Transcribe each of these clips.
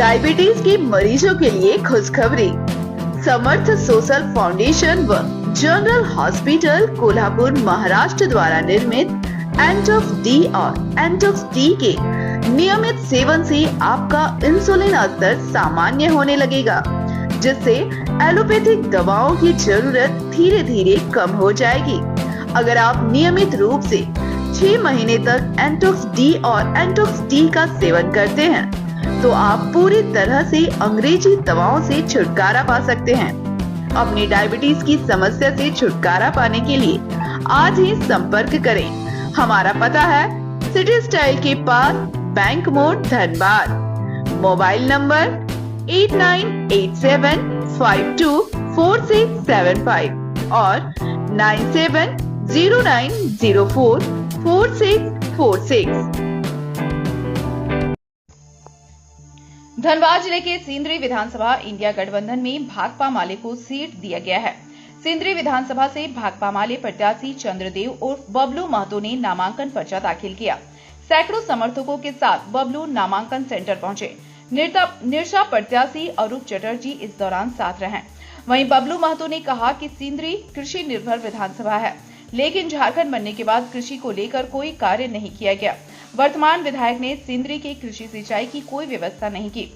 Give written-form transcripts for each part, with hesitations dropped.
Diabetes के मरीजों के लिए खुशखबरी। समर्थ सोशल फाउंडेशन व जनरल हॉस्पिटल कोल्हापुर महाराष्ट्र द्वारा निर्मित एंटोफ डी और एंटोफ टी के नियमित सेवन से आपका इंसुलिन स्तर सामान्य होने लगेगा, जिससे एलोपैथिक दवाओं की जरूरत धीरे धीरे कम हो जाएगी। अगर आप नियमित रूप से 6 महीने तक एंटोफ डी और एंटोफ टी का सेवन करते हैं तो आप पूरी तरह से अंग्रेजी दवाओं से छुटकारा पा सकते हैं। अपनी डायबिटीज की समस्या से छुटकारा पाने के लिए आज ही संपर्क करें। हमारा पता है सिटी स्टाइल के पास, बैंक मोड़, धनबाद। मोबाइल नंबर 8987524675 और 9709044646। धनबाद जिले के सिंदरी विधानसभा इंडिया गठबंधन में भाकपा माले को सीट दिया गया है। सिंदरी विधानसभा से भाकपा माले प्रत्याशी चंद्रदेव उर्फ बबलू महतो ने नामांकन पर्चा दाखिल किया। सैकड़ों समर्थकों के साथ बबलू नामांकन सेंटर पहुंचे। निरशा प्रत्याशी अरूप चटर्जी इस दौरान साथ रहे। वहीं बबलू महतो ने कहा कि सिंदरी कृषि निर्भर विधानसभा है, लेकिन झारखंड बनने के बाद कृषि को लेकर कोई कार्य नहीं किया गया। वर्तमान विधायक ने सिंदरी के कृषि सिंचाई की कोई व्यवस्था नहीं की।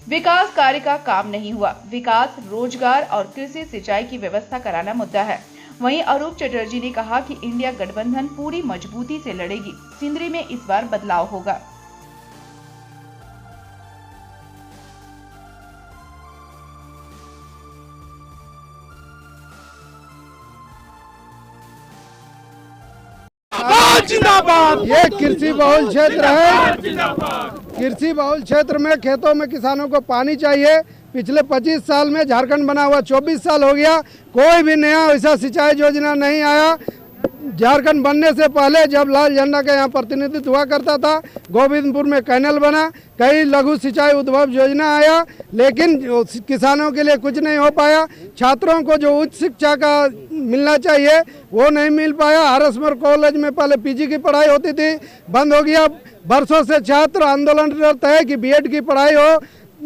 विकास कार्य का काम नहीं हुआ। विकास, रोजगार और कृषि सिंचाई की व्यवस्था कराना मुद्दा है। वहीं अरूप चटर्जी ने कहा कि इंडिया गठबंधन पूरी मजबूती से लड़ेगी। सिंदरी में इस बार बदलाव होगा। जिंदाबाद। ये कृषि बहुल क्षेत्र है। कृषि बहुल क्षेत्र में खेतों में किसानों को पानी चाहिए। पिछले 25 साल में झारखंड बना हुआ 24 साल हो गया, कोई भी नया ऐसा सिंचाई योजना नहीं आया। झारखंड बनने से पहले जब लाल झंडा का यहाँ प्रतिनिधित्व हुआ करता था, गोविंदपुर में कैनल बना, कई लघु सिंचाई उद्भव योजना आया, लेकिन किसानों के लिए कुछ नहीं हो पाया। छात्रों को जो उच्च शिक्षा का मिलना चाहिए वो नहीं मिल पाया। आरएसमोर कॉलेज में पहले पीजी की पढ़ाई होती थी, बंद हो गया। बरसों से छात्र आंदोलन करते हैं कि बीएड की पढ़ाई हो।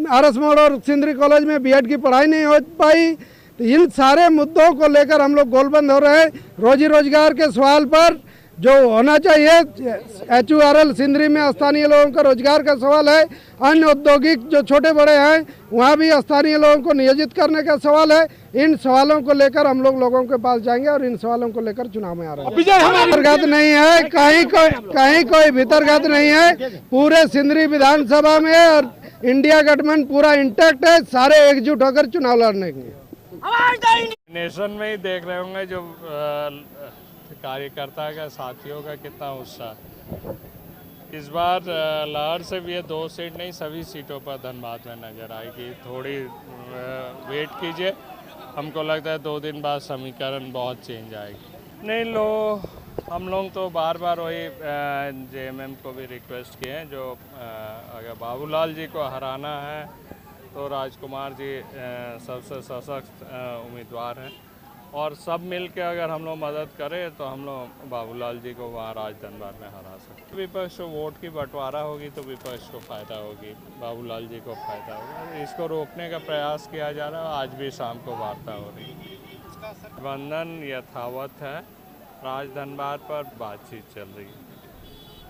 आरएसमोर और सिंदरी कॉलेज में बीएड की पढ़ाई नहीं हो पाई। तो इन सारे मुद्दों को लेकर हम लोग गोलबंद हो रहे हैं। रोजी रोजगार के सवाल पर जो होना चाहिए, HURL सिंदरी में स्थानीय लोगों का रोजगार का सवाल है। अन्य औद्योगिक जो छोटे बड़े हैं वहाँ भी स्थानीय लोगों को नियोजित करने का सवाल है। इन सवालों को लेकर हम लोगों के पास जाएंगे और इन सवालों को लेकर चुनाव में आ रहे हैं। भीतरघात नहीं है, कहीं कोई भीतरघात नहीं है। पूरे सिंदरी विधानसभा में और इंडिया गठबंधन पूरा इंटैक्ट है। सारे एकजुट होकर चुनाव लड़ने के। नेशन में ही देख रहे होंगे जो कार्यकर्ता का, साथियों का कितना उत्साह। इस बार लाहौर से भी ये 2 सीट नहीं, सभी सीटों पर धनबाद में नजर आएगी। थोड़ी वेट कीजिए, हमको लगता है 2 दिन बाद समीकरण बहुत चेंज आएगी। नहीं हम लोग तो बार बार वही JMM को भी रिक्वेस्ट किए हैं, जो अगर बाबूलाल जी को हराना है तो राजकुमार जी सबसे सशक्त उम्मीदवार हैं, और सब मिल के अगर हम लोग मदद करें तो हम लोग बाबूलाल जी को वहाँ धनबाद में हरा सकते। विपक्ष को वोट की बंटवारा होगी तो विपक्ष को फ़ायदा होगी, बाबूलाल जी को फ़ायदा होगा। इसको रोकने का प्रयास किया जा रहा है। आज भी शाम को वार्ता हो रही है। गठबंधन यथावत है। धनबाद पर बातचीत चल रही है।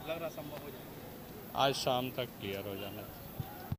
लग रहा संभव हो जाए आज शाम तक क्लियर हो जाना।